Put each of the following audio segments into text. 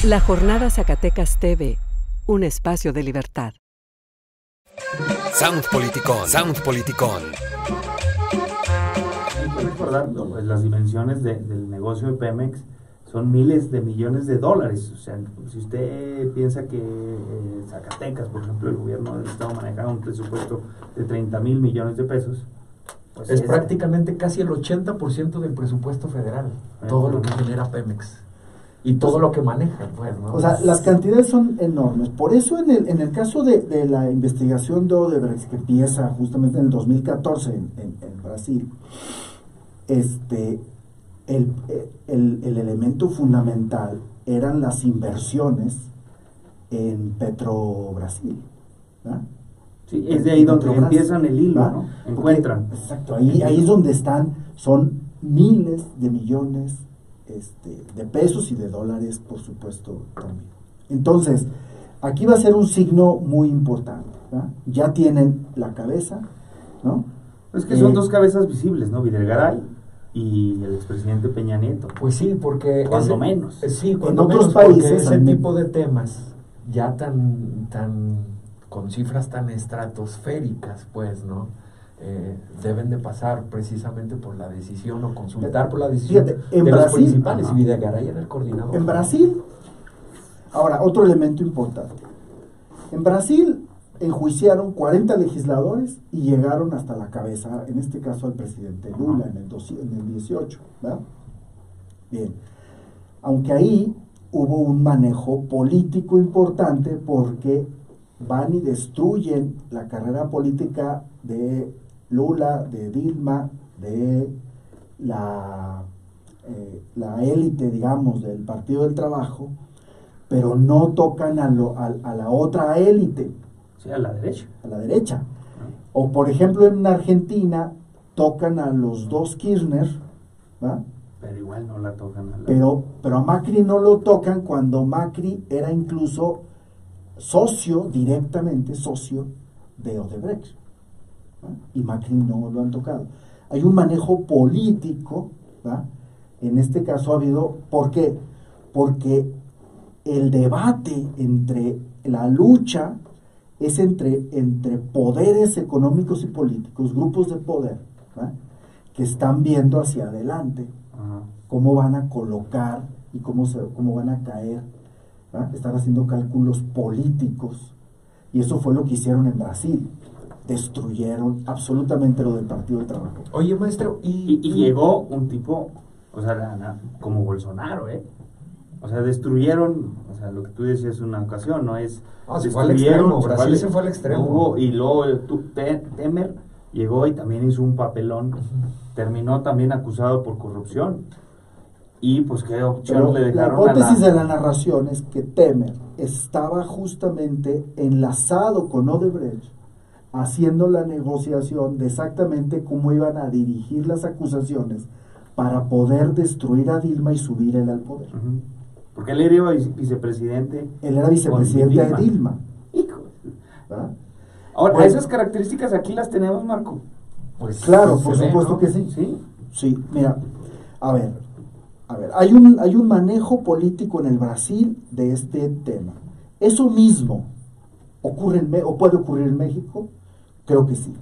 La Jornada Zacatecas TV, un espacio de libertad. Sound Politicón, Sound Politicón. Hay que recordar, pues, las dimensiones del negocio de Pemex son miles de millones de dólares. O sea, si usted piensa que Zacatecas, por ejemplo, el gobierno del estado manejaba un presupuesto de 30,000 millones de pesos, pues es prácticamente casi el 80% del presupuesto federal, todo lo que genera Pemex y todo lo que maneja, pues, ¿no? O sea, las cantidades son enormes. Por eso en el caso de la investigación de Odebrecht, que empieza justamente en el 2014 en Brasil, el elemento fundamental eran las inversiones en Petrobrasil, ¿verdad? Sí, es de ahí donde empiezan el hilo, ¿no? Encuentran. Porque, exacto, ahí es donde son miles de millones de pesos y de dólares, por supuesto, también. Entonces, aquí va a ser un signo muy importante, ¿verdad? Ya tienen la cabeza, ¿no? Es que son dos cabezas visibles, ¿no? Videgaray y el expresidente Peña Nieto. Pues sí, porque cuando menos. Sí, cuando en otros países ese tipo de temas ya tan con cifras tan estratosféricas, pues, ¿no? Deben de pasar precisamente por la decisión o consultar por la decisión de los principales. Y Videgaray era el coordinador. En Brasil, ahora, otro elemento importante. En Brasil enjuiciaron 40 legisladores y llegaron hasta la cabeza, en este caso al presidente Lula, en el 18, ¿verdad? Bien. Aunque ahí hubo un manejo político importante porque van y destruyen la carrera política de Lula, de Dilma, de la élite, digamos, del Partido del Trabajo, pero no tocan a la otra élite. Sí, a la derecha. A la derecha. O, por ejemplo, en Argentina tocan a los dos Kirchner, ¿verdad? Pero igual no la tocan a la... Pero a Macri no lo tocan cuando Macri era incluso directamente socio de Odebrecht, ¿verdad? Y Macri no lo han tocado. Hay un manejo político, ¿verdad? En este caso ha habido, ¿por qué? Porque el debate la lucha es entre poderes económicos y políticos, grupos de poder, ¿verdad? Que están viendo hacia adelante cómo van a colocar y cómo van a caer, ¿verdad? Están haciendo cálculos políticos, y eso fue lo que hicieron en Brasil. Destruyeron absolutamente lo del Partido del Trabajo. Oye, maestro, y llegó un tipo, o sea, como Bolsonaro, o sea, destruyeron, o sea, lo que tú decías es una ocasión, no es... se fue al extremo, Brasil se fue al extremo. Y luego Temer llegó y también hizo un papelón, terminó también acusado por corrupción. Y pues qué opción le dejaron. La hipótesis de la narración es que Temer estaba justamente enlazado con Odebrecht, haciendo la negociación de exactamente cómo iban a dirigir las acusaciones para poder destruir a Dilma y subir él al poder. Porque él era vicepresidente. Él era vicepresidente de Dilma. Hijo. ¿Verdad? Ahora, bueno, esas características aquí las tenemos, Marco. Pues claro, por supuesto, ¿no? Que sí. Sí, mira, a ver, hay un manejo político en el Brasil de este tema. ¿Eso mismo puede ocurrir en México? Creo que sí.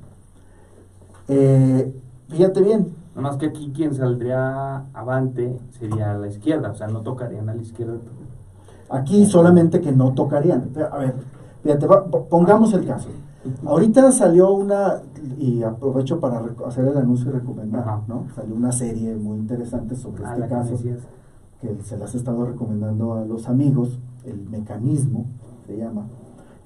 Fíjate bien. Nada más que aquí quien saldría avante sería a la izquierda, o sea, no tocarían a la izquierda. Aquí solamente que no tocarían. A ver, fíjate, pongamos el caso. Ahorita salió y aprovecho para hacer el anuncio y recomendar, ¿no? Salió una serie muy interesante sobre este caso, que se las he estado recomendando a los amigos, El Mecanismo, se llama,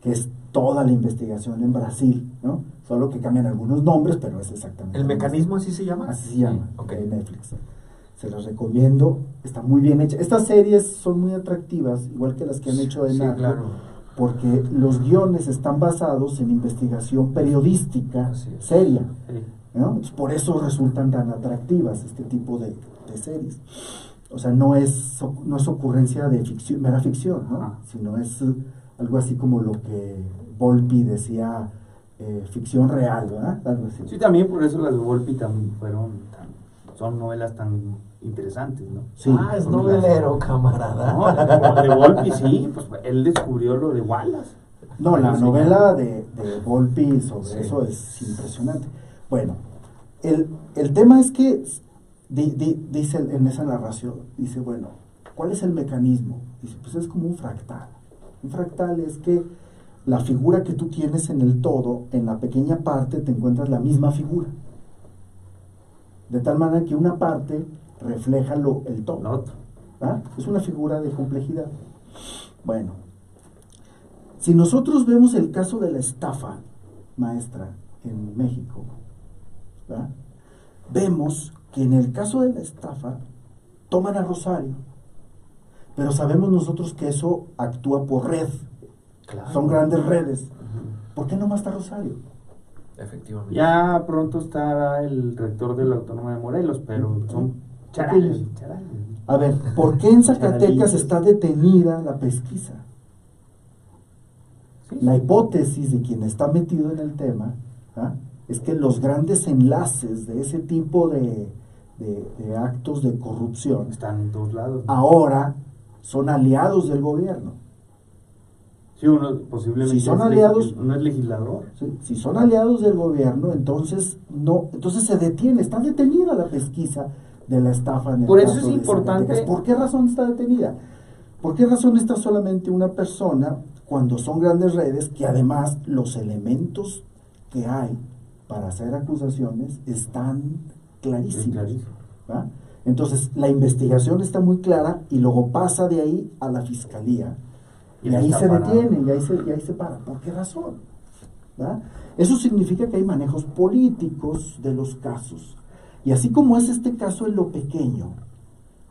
que es toda la investigación en Brasil, ¿no? Solo que cambian algunos nombres, pero es exactamente. ¿El Mecanismo así se llama? Así se llama, okay. En Netflix. Se los recomiendo, está muy bien hecha. Estas series son muy atractivas, igual que las que han hecho de Narco, claro, porque los guiones están basados en investigación periodística seria, ¿no? Entonces, por eso resultan tan atractivas este tipo de series. O sea, no es ocurrencia de ficción, mera ficción, ¿no? Sino es algo así como lo que Volpi decía, ficción real, ¿verdad? Algo así. Sí, también por eso las de Volpi también son novelas tan interesantes, ¿no? Sí. Es novelero, camarada. No, de Volpi sí, pues él descubrió lo de Wallace. No, la Sí, novela de Volpi sobre Sí. eso es impresionante. Bueno, el tema es que dice en esa narración, dice, bueno, ¿cuál es el mecanismo? Dice, pues es como un fractal. Un fractal es que la figura que tú tienes en el todo, en la pequeña parte te encuentras la misma figura. De tal manera que una parte refleja el todo. No, otro. ¿Ah? Es una figura de complejidad. Bueno, si nosotros vemos el caso de la estafa maestra en México, ¿verdad? Vemos que en el caso de la estafa toman a Rosario, pero sabemos nosotros que eso actúa por red, Claro. son grandes redes. ¿Por qué no más está Rosario? Efectivamente. Ya pronto estará el rector de la Autónoma de Morelos, pero son charales. A ver, ¿por qué en Zacatecas está detenida la pesquisa? Sí. La hipótesis de quien está metido en el tema, ¿ah?, es que los grandes enlaces de ese tipo de actos de corrupción Están en todos lados. ahora son aliados del gobierno. Sí, uno posiblemente Si son es aliados- uno es legislador. ¿Sí? Si son aliados del gobierno, entonces se detiene, está detenida la pesquisa de la estafa en el Por eso caso es de importante- Zacatecas. ¿Por qué razón está detenida? ¿Por qué razón está solamente una persona cuando son grandes redes que además los elementos que hay para hacer acusaciones están clarísimos? Sí, clarísimo. ¿Va? Entonces, la investigación está muy clara y luego pasa de ahí a la fiscalía. Y ahí está se parado. detiene, y ahí se para. ¿Por qué razón? ¿Va? Eso significa que hay manejos políticos de los casos. Y así como es este caso en lo pequeño,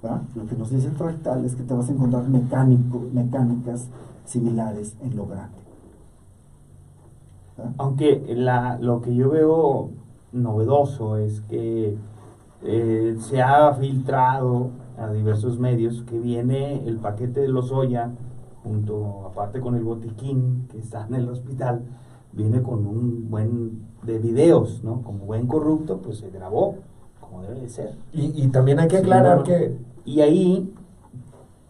¿va?, lo que nos dice el fractal es que te vas a encontrar mecánicas similares en lo grande. ¿Va? Aunque lo que yo veo novedoso es que se ha filtrado a diversos medios que viene el paquete de Lozoya, aparte con el botiquín que está en el hospital, viene con un buen de videos, ¿no? Como buen corrupto, pues se grabó, como debe de ser. Y también hay que Sí, aclarar ¿no? que Y ahí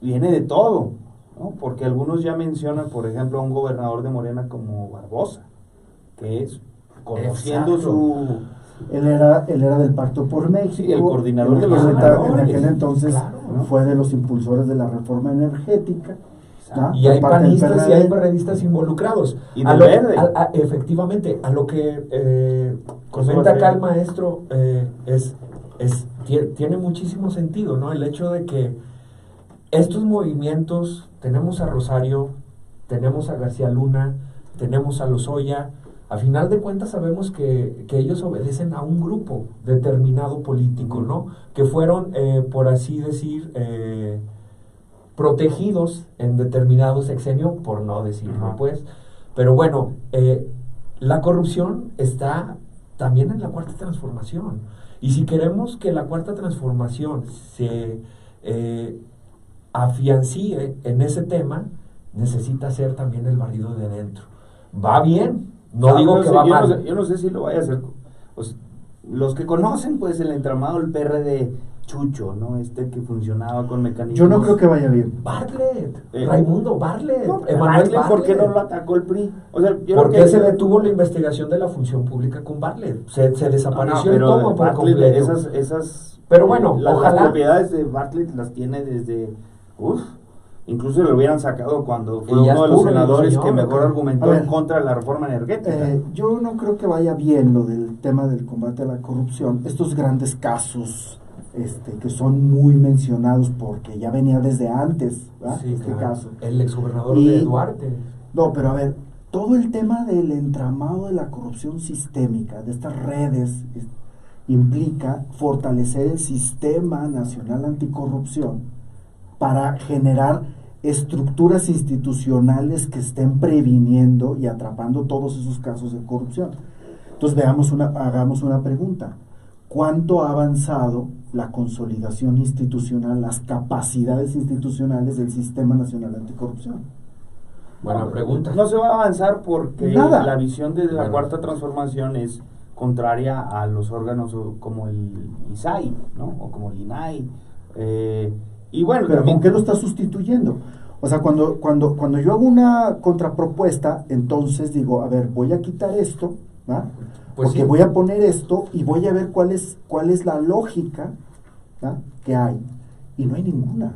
viene de todo, ¿no? Porque algunos ya mencionan, por ejemplo, a un gobernador de Morena como Barbosa, que es, conociendo Exacto. su... Él era del Pacto por México. Sí, el coordinador En de los aquel senadores. En aquel entonces Claro, ¿no? fue de los impulsores de la reforma energética. ¿ah? y hay Por parte del panistas y PRD. hay periodistas involucrados. Y A del lo- Verde. efectivamente, a lo que comenta acá el maestro, tiene muchísimo sentido, ¿no? El hecho de que estos movimientos, tenemos a Rosario, tenemos a García Luna, tenemos a Lozoya, a final de cuentas sabemos que ellos obedecen a un grupo determinado político, ¿no? Que fueron, por así decir, protegidos en determinado sexenio, por no decirlo, Ajá. pues. Pero bueno, la corrupción está también en la Cuarta Transformación. Y si queremos que la Cuarta Transformación se afiancie en ese tema, necesita ser también el barrido de dentro. Va bien, no digo que va mal. Yo no sé si lo vaya a hacer. Pues, los que conocen, pues, el entramado del PRD Chucho, ¿no? Que funcionaba con mecanismos. Yo no creo que vaya bien. Bartlett, Raimundo Bartlett, No, Emanuel Bartlett, ¿por qué no Bartlett. lo atacó el PRI? O sea, yo ¿Por creo qué que- se detuvo la investigación de la función pública con Bartlett? Se desapareció el pero toma por Bartlett, completo. esas Pero bueno, las ojalá. propiedades de Bartlett las tiene desde incluso lo hubieran sacado cuando fue Y ya uno de es los puro el senadores señor, que mejor ¿o qué? argumentó A ver. en contra de la reforma energética. Yo no creo que vaya bien lo del tema del combate a la corrupción. Estos grandes casos que son muy mencionados porque ya venía desde antes, ¿verdad? Sí, este claro. caso. El exgobernador Y- de Duarte. No, pero a ver, todo el tema del entramado de la corrupción sistémica, de estas redes, implica fortalecer el sistema nacional anticorrupción para generar estructuras institucionales que estén previniendo y atrapando todos esos casos de corrupción. Entonces hagamos una pregunta. ¿Cuánto ha avanzado la consolidación institucional, las capacidades institucionales del Sistema Nacional Anticorrupción? Buena pregunta. No se va a avanzar porque Nada. la visión de la Bueno. Cuarta Transformación es contraria a los órganos como el ISAI, ¿no? O como el INAI, Y bueno, pero también, ¿con qué lo está sustituyendo? O sea, cuando yo hago una contrapropuesta, entonces digo, a ver, voy a quitar esto, ¿va? Pues porque sí. voy a poner esto y voy a ver cuál es la lógica, ¿va? que hay. Y no hay ninguna.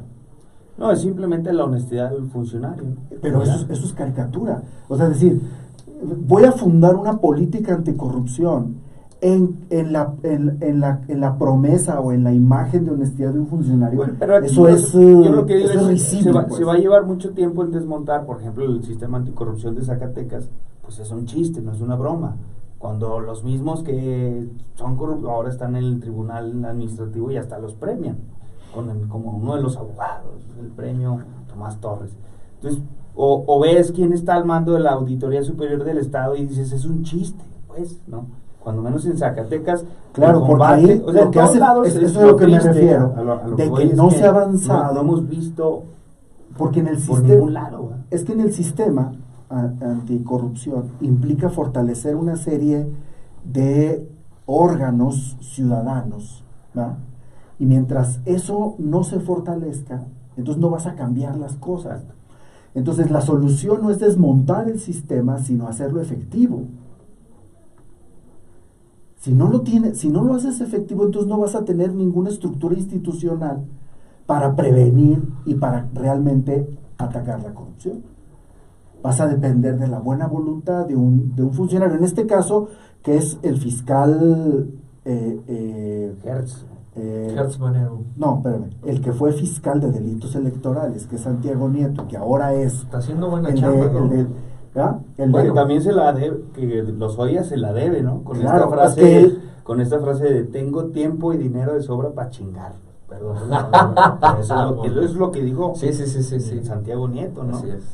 no, es simplemente la honestidad del funcionario, ¿no? Pero ¿verdad? eso es caricatura. O sea, es decir, voy a fundar una política anticorrupción en la promesa o en la imagen de honestidad de un funcionario. Bueno, pero aquí eso es, yo lo que digo eso es risible, pues. se va a llevar mucho tiempo en desmontar, por ejemplo, el sistema anticorrupción de Zacatecas, pues es un chiste, no es una broma. Cuando los mismos que son corruptos ahora están en el tribunal administrativo y hasta los premian, como uno de los abogados, el premio Tomás Torres. Entonces, o ves quién está al mando de la Auditoría Superior del Estado y dices, es un chiste, pues, ¿no? Cuando menos en Zacatecas, Claro, el porque combate, ahí o sea, lo que en todos hace, lados eso es a lo lo que me triste, refiero, a lo de voy que es no se ha avanzado. no hemos visto Porque en el por sistema, ningún lado, ¿verdad? es que en el sistema anticorrupción implica fortalecer una serie de órganos ciudadanos, ¿va? Y mientras eso no se fortalezca, entonces no vas a cambiar las cosas. Entonces la solución no es desmontar el sistema, sino hacerlo efectivo. Si no lo haces efectivo, entonces no vas a tener ninguna estructura institucional para prevenir y para realmente atacar la corrupción. Vas a depender de la buena voluntad de un funcionario, en este caso, que es el fiscal Hertz. Hertz Manero. No, espérame, el que fue fiscal de delitos electorales, que es Santiago Nieto, que ahora es Está haciendo buena el chamba, ¿no? Bueno, también se la debe, que Lozoya se la debe, ¿no? Con Claro, esta frase, es que él- con esta frase de tengo tiempo y dinero de sobra para chingar. Perdón. Eso es lo que dijo Sí. Santiago Nieto, ¿no? Así es.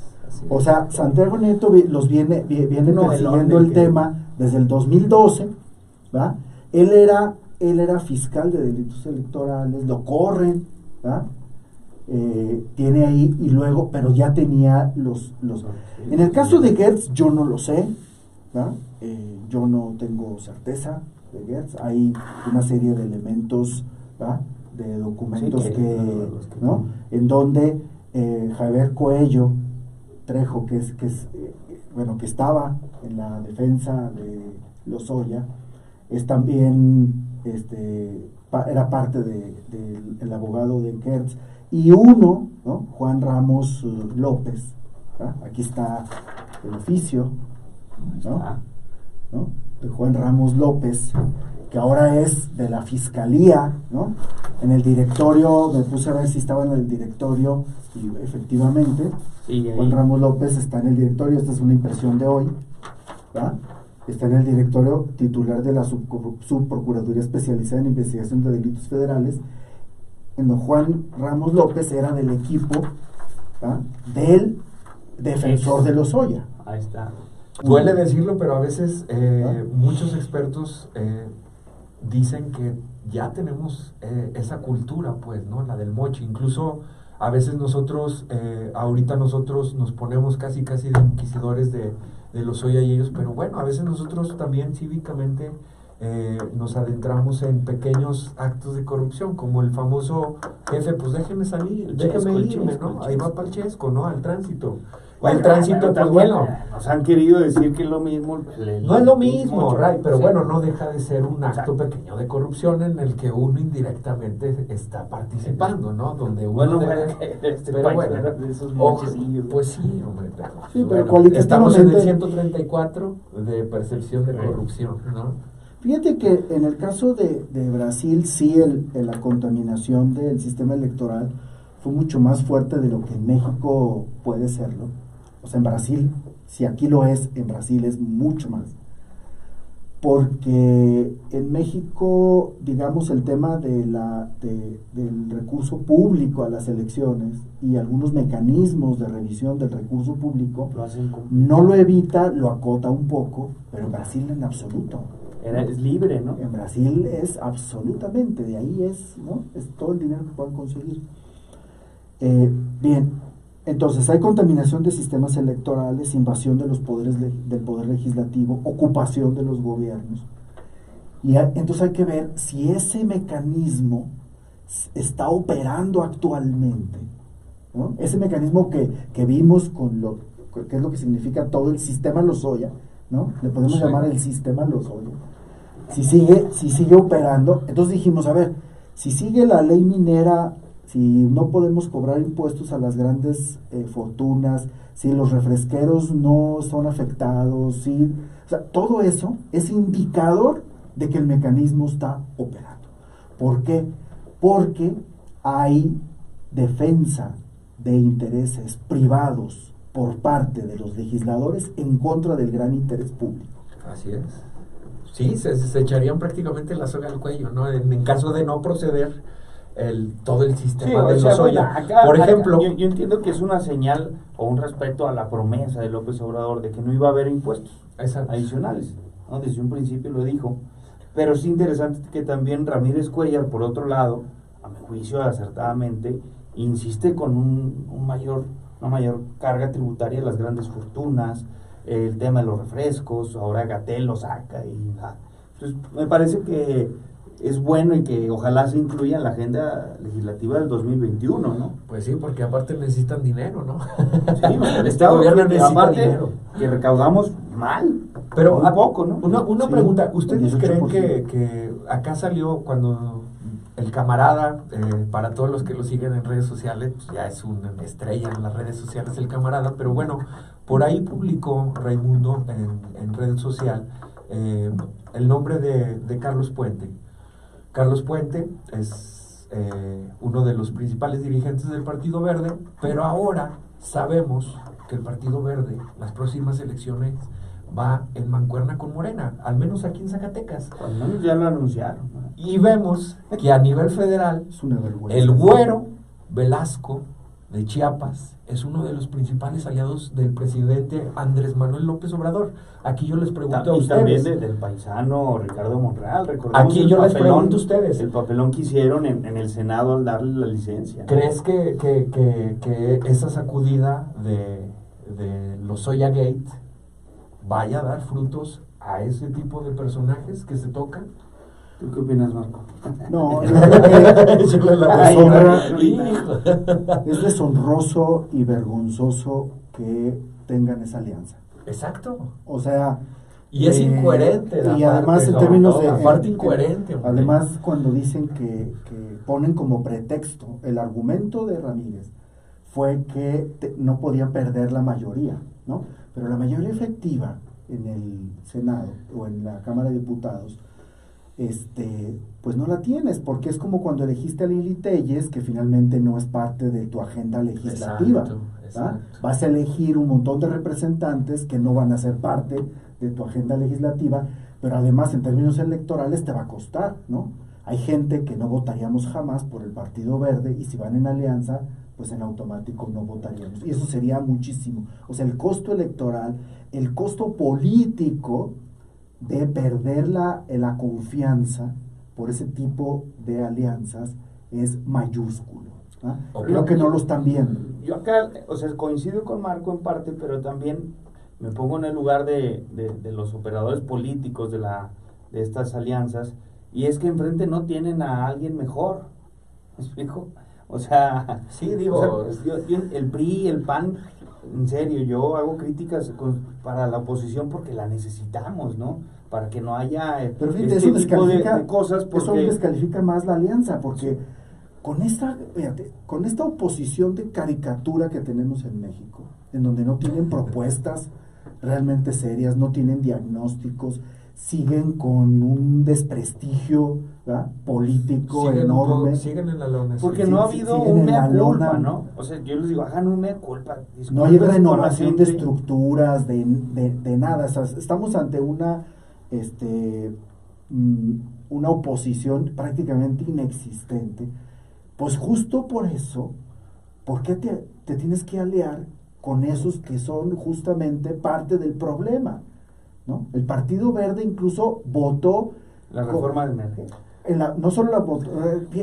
O sea, Santiago Nieto los viene No, persiguiendo el tema desde el 2012, ¿va? Él era fiscal de delitos electorales, lo corren, ¿va? Tiene ahí y luego, pero ya tenía los. En el caso de Gertz, yo no lo sé, ¿va? Yo no tengo certeza de Gertz. Hay una serie de elementos, ¿va? De documentos Sí, ¿no? En donde Javier Coello Trejo, que estaba en la defensa de Lozoya, es también era parte del abogado de Gertz, y uno, ¿no? Juan Ramos López, ¿va? Aquí está el oficio, ¿no? De Juan Ramos López, que ahora es de la Fiscalía, ¿no? En el directorio, me puse a ver si estaba en el directorio, y efectivamente, Sí, Juan Ramos López está en el directorio. Esta es una impresión de hoy, ¿va? Está en el directorio titular de la Subprocuraduría Especializada en Investigación de Delitos Federales, en donde Juan Ramos López era del equipo, ¿va? Del defensor de Lozoya. Ahí está. Duele decirlo, pero a veces muchos expertos dicen que ya tenemos esa cultura, pues, ¿no? La del moche. Incluso a veces ahorita nosotros nos ponemos casi de inquisidores de Lozoya y ellos, pero bueno, a veces nosotros también cívicamente nos adentramos en pequeños actos de corrupción, como el famoso jefe, pues déjeme salir, déjeme irme, ¿no? Ahí va para el Chesco, ¿no? Al tránsito. Bueno, el tránsito, pues también bueno. nos han querido decir que es lo mismo. No es lo mismo, Ray, pero sí. bueno, no deja de ser un acto Exacto. pequeño de corrupción en el que uno indirectamente está participando, ¿no? Donde uno Bueno, debe... pero país bueno, era de esos ojo, mochecillos. pues sí, hombre, pero, Sí, pero bueno, estamos en el cualitativamente- 134 de percepción de corrupción, ¿no? Fíjate que en el caso de Brasil, sí, la contaminación del sistema electoral fue mucho más fuerte de lo que en México puede serlo. O sea, en Brasil, si aquí lo es, en Brasil es mucho más. Porque en México, digamos, el tema del recurso público a las elecciones y algunos mecanismos de revisión del recurso público Lo hacen complicado. no lo evita, lo acota un poco, pero en Brasil en absoluto. Es libre, ¿no? En Brasil es absolutamente, de ahí es, ¿no? Es todo el dinero que puedan conseguir. Bien, entonces hay contaminación de sistemas electorales, invasión de los poderes del poder legislativo, ocupación de los gobiernos. Y entonces hay que ver si ese mecanismo está operando actualmente, ¿no? Ese mecanismo que vimos que es lo que significa todo el sistema Lozoya, ¿no? Le podemos llamar el sistema Lozoya. Si sigue operando, entonces dijimos, a ver, si sigue la ley minera, si no podemos cobrar impuestos a las grandes fortunas, si los refresqueros no son afectados, o sea, todo eso es indicador de que el mecanismo está operando. ¿Por qué? Porque hay defensa de intereses privados por parte de los legisladores en contra del gran interés público. Así es. Sí, se echarían prácticamente la soga al cuello, ¿no? En caso de no proceder todo el sistema de Lozoya. Por ejemplo, yo entiendo que es una señal o un respeto a la promesa de López Obrador de que no iba a haber impuestos adicionales, ¿no? Desde un principio lo dijo. Pero es interesante que también Ramírez Cuéllar, por otro lado, a mi juicio acertadamente, insiste con una mayor carga tributaria a las grandes fortunas, el tema de los refrescos, ahora Gatell lo saca y nada. Entonces, me parece que es bueno y que ojalá se incluya en la agenda legislativa del 2021, ¿no? Pues sí, porque aparte necesitan dinero, ¿no? Sí, el Estado gobierno necesita dinero. Que recaudamos mal, pero un poco, ¿no? Una pregunta, ¿ustedes creen que acá salió cuando el camarada, para todos los que lo siguen en redes sociales, pues ya es una estrella en las redes sociales el camarada, pero bueno, por ahí publicó Raimundo en red social el nombre de Carlos Puente. Carlos Puente es uno de los principales dirigentes del Partido Verde, pero ahora sabemos que el Partido Verde, las próximas elecciones, va en mancuerna con Morena, al menos aquí en Zacatecas. Al menos ya lo anunciaron, ¿no? Y vemos que a nivel federal, Es una vergüenza. el Güero Velasco de Chiapas es uno de los principales aliados del presidente Andrés Manuel López Obrador. Aquí yo les pregunto a Y ustedes. también del paisano Ricardo Monreal. Recordemos Aquí yo les pregunto a ustedes. El papelón que hicieron en el Senado al darle la licencia, ¿no? ¿Crees que esa sacudida de Lozoya Gate vaya a dar frutos a ese tipo de personajes que se tocan? ¿Tú qué opinas, Marco? No, yo creo que Hijo. es deshonroso y vergonzoso que tengan esa alianza. Exacto. O sea, Y es incoherente. y además en términos de aparte incoherente. hombre. además cuando dicen que ponen como pretexto el argumento de Ramírez fue que no podían perder la mayoría, ¿no? Pero la mayoría efectiva en el Senado o en la Cámara de Diputados, pues no la tienes, porque es como cuando elegiste a Lili Telles, que finalmente no es parte de tu agenda legislativa. Exacto. Vas a elegir un montón de representantes que no van a ser parte de tu agenda legislativa, pero además en términos electorales te va a costar, ¿no? Hay gente que no votaríamos jamás por el Partido Verde y si van en alianza, pues en automático no votaríamos. Y eso sería muchísimo. O sea, el costo electoral, el costo político de perder la confianza por ese tipo de alianzas es mayúsculo, ¿no? Creo que no lo están viendo. Yo acá, o sea, coincido con Marco en parte, pero también me pongo en el lugar de los operadores políticos de estas alianzas, y es que enfrente no tienen a alguien mejor. ¿Me explico? O sea, Sí, digo, o sea, yo, el PRI, el PAN, en serio, yo hago críticas para la oposición porque la necesitamos, ¿no? Para que no haya Pero fíjate, este eso tipo descalifica, de cosas, eso porque descalifica más la alianza, porque con esta oposición de caricatura que tenemos en México, en donde no tienen propuestas realmente serias, no tienen diagnósticos, siguen con un desprestigio, ¿verdad?, político enorme. Siguen en la lona. porque sí. no ha sí, habido siguen un en mea la culpa, lona. ¿no? O sea, yo les digo, hagan un mea culpa. No hay disculpen con la renovación de gente. estructuras, de nada. O sea, estamos ante una oposición prácticamente inexistente. Pues justo por eso, ¿por qué te tienes que aliar con esos que son justamente parte del problema, ¿no? El Partido Verde incluso votó La reforma de emergencia. no solo la votó,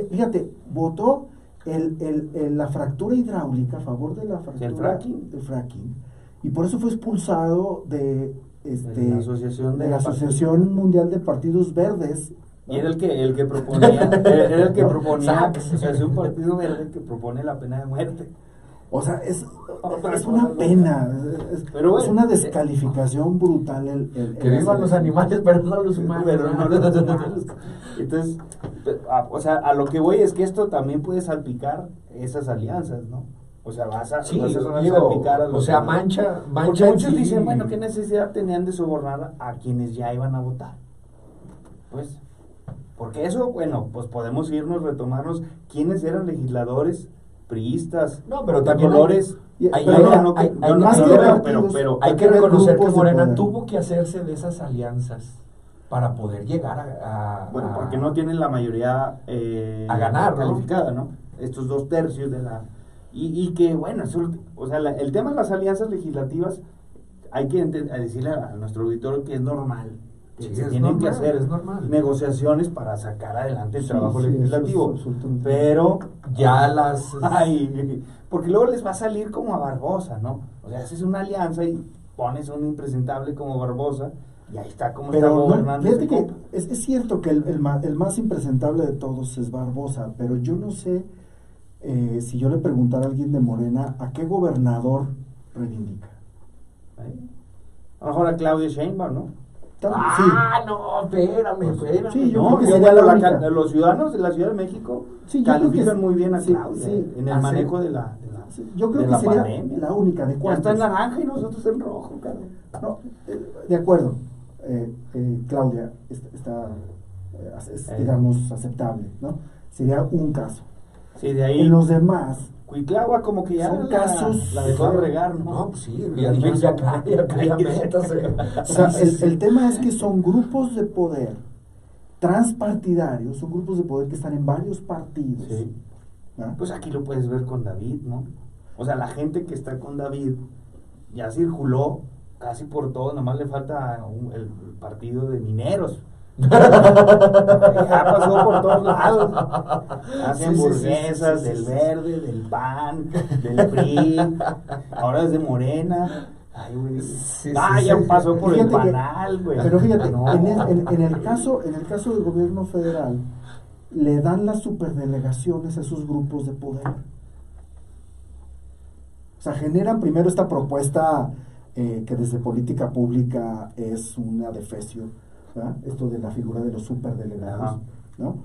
fíjate, votó la fractura hidráulica a favor de la fractura, el fracking. y por eso fue expulsado de la Asociación Mundial de Partidos Verdes, Y era el que proponía, era el que proponía, Sáquese. o sea, es un partido verde que propone la pena de muerte. O sea, es una pena, Pero bueno, es una descalificación brutal el Que vivan hacer los eso. animales, pero no los humanos. pero no los humanos. Entonces, o sea, a lo que voy es que esto también puede salpicar esas alianzas, ¿no? O sea, vas a Sí, salpicar a los o sea, demás. mancha Porque muchos sí. dicen, bueno, ¿qué necesidad tenían de sobornar a quienes ya iban a votar? Pues, porque eso, bueno, pues podemos retomarnos quiénes eran legisladores priistas, No, pero de también colores. hay- Yo hay- no, hay- yo hay- no más lo que veo, partidos, pero Hay que ver reconocer que grupos de Morena poder. tuvo que hacerse de esas alianzas para poder llegar a bueno, porque no tienen la mayoría a ganar, ¿no? calificada, ¿no? Estos 2/3 de la... Y que, bueno, eso, o sea, el tema de las alianzas legislativas, hay que decirle a nuestro auditorio que es normal. Que Sí, se es tienen que normal, hacer es normal. negociaciones para sacar adelante el Sí, trabajo sí, eso es legislativo. absolutamente. Pero Ya las... ay, porque luego les va a salir como a Barbosa, ¿no? O sea, haces una alianza y pones un impresentable como Barbosa y ahí está como está Pero no, gobernando. fíjate ese que compa. es cierto que el más impresentable de todos es Barbosa, pero yo no sé si yo le preguntara a alguien de Morena a qué gobernador reivindica. Ahí. A lo mejor a Claudia Sheinbaum, ¿no? No, espérame. Sí, yo No, creo que yo, sería bueno, la única. los ciudadanos de la Ciudad de México Sí, yo creo que califican es- muy bien a sí, Claudia sí, en el así- manejo de la Sí, yo creo de que la sería pandemia. la única de Ya cuántos. está en naranja y nosotros en rojo, cabrón. No, de acuerdo. Claudia está, digamos, aceptable, ¿no? Sería un caso. Sí, de ahí. En los demás, Cuitlagua como que ya son casos- la dejó de regar, ¿no? No, pues sí, ya dijeron, ya métase. o sea, el tema es que son grupos de poder transpartidarios, son grupos de poder que están en varios partidos. Sí. ¿no? Pues aquí lo puedes ver con David, ¿no? O sea, la gente que está con David ya circuló casi por todo, nomás le falta el partido de mineros. Ya pasó por todos lados. Hace Sí, hamburguesas sí, del sí. verde, del PAN, del PRI, ahora es de Morena. Ay, güey. Sí, Ya pasó por el Fíjate que- panal, güey. Pero fíjate, No. en el caso del gobierno federal, le dan las superdelegaciones a esos grupos de poder. O sea, generan primero esta propuesta que desde política pública es una defecio, ¿verdad? Esto de la figura de los superdelegados, Ajá. ¿no?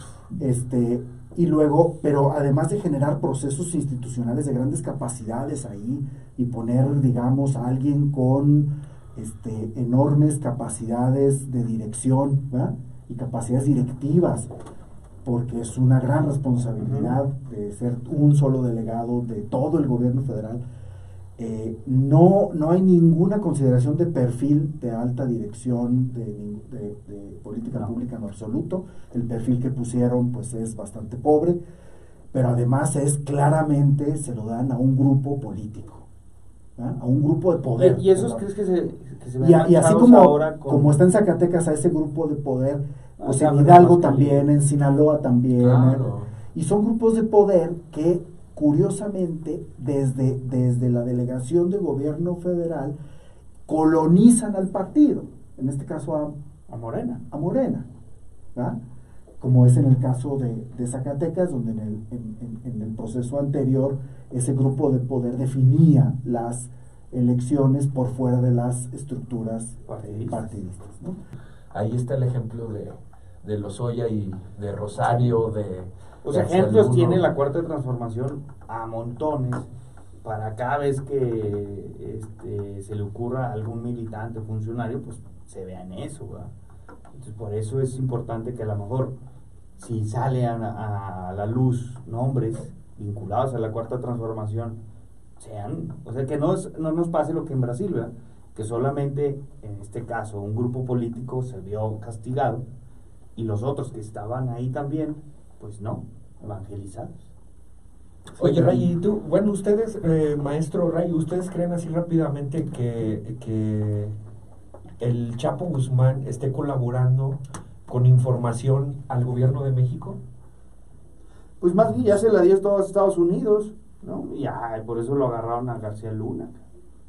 Y luego, pero además de generar procesos institucionales de grandes capacidades ahí y poner, digamos, a alguien con enormes capacidades de dirección, ¿verdad? Y capacidades directivas, porque es una gran responsabilidad de ser un solo delegado de todo el gobierno federal. No hay ninguna consideración de perfil de alta dirección de política pública en absoluto. El perfil que pusieron pues es bastante pobre, pero además es claramente se lo dan a un grupo político, ¿ah? A un grupo de poder. ¿Y esos perdón. crees que se ven Y así manchados como, ahora con... como está en Zacatecas a ese grupo de poder, pues sea, en Hidalgo más también, en Sinaloa también, Claro. y son grupos de poder que curiosamente desde la delegación de gobierno federal colonizan al partido, en este caso a Morena. a Morena, ¿verdad? Como es en el caso de Zacatecas, donde en el proceso anterior ese grupo de poder definía las elecciones por fuera de las estructuras partidistas, ¿no? Ahí está el ejemplo de Lozoya y de Rosario, Los de ejemplos Axel tiene Uno. la Cuarta Transformación a montones para cada vez que se le ocurra a algún militante o funcionario, pues se vea en eso, ¿verdad? Entonces por eso es importante que a lo mejor si salen a la luz nombres vinculados a la Cuarta Transformación, o sea que no nos pase lo que en Brasil, ¿verdad? Que solamente en este caso un grupo político se vio castigado y los otros que estaban ahí también, pues no, evangelizados. Oye, Ray, y tú, bueno, ustedes, maestro Ray, ¿ustedes creen así rápidamente que el Chapo Guzmán esté colaborando con información al gobierno de México? Pues más bien ya se la dio a todos Estados Unidos, ¿no? Y por eso lo agarraron a García Luna.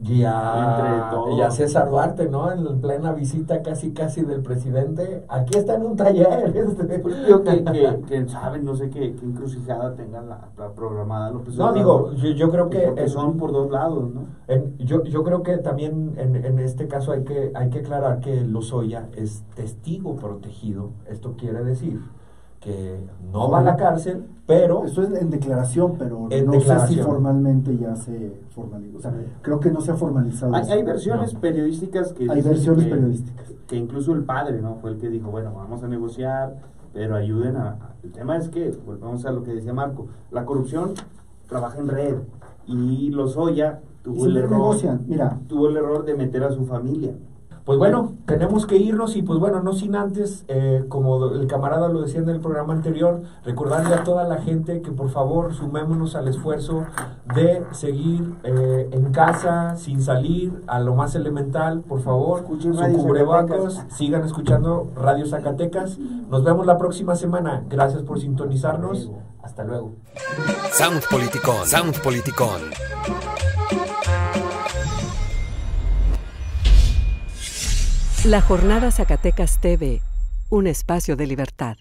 Y Entre a, todos. y a César Duarte, ¿no? En plena visita casi del presidente. Aquí está en un taller. Pues digo que saben, no sé qué encrucijada tengan la programada López No, Obrador. digo, yo creo que... Porque son por dos lados, ¿no? Yo creo que también en este caso hay que aclarar que Lozoya es testigo protegido. Esto quiere decir que no va a la cárcel, pero... Eso es en declaración, pero En no declaración. sé si formalmente ya se formalizó. O sea, creo que no se ha formalizado. Hay eso. versiones periodísticas que Hay dicen versiones que- periodísticas. que incluso el padre, ¿no? Fue el que dijo, bueno, vamos a negociar, pero ayuden el tema es que, volvemos a lo que decía Marco, la corrupción trabaja en red, y Lozoya tuvo el Siempre error, negocian. Mira, tuvo el error de meter a su familia. Pues bueno, tenemos que irnos y pues bueno, no sin antes, como el camarada lo decía en el programa anterior, recordarle a toda la gente que por favor sumémonos al esfuerzo de seguir en casa, sin salir, a lo más elemental, por favor, Escuchen su Radio cubrebocas, Zacatecas. sigan escuchando Radio Zacatecas. Nos vemos la próxima semana. Gracias por sintonizarnos. Hasta luego. Sound Politicón. Sound Politicón. La Jornada Zacatecas TV, un espacio de libertad.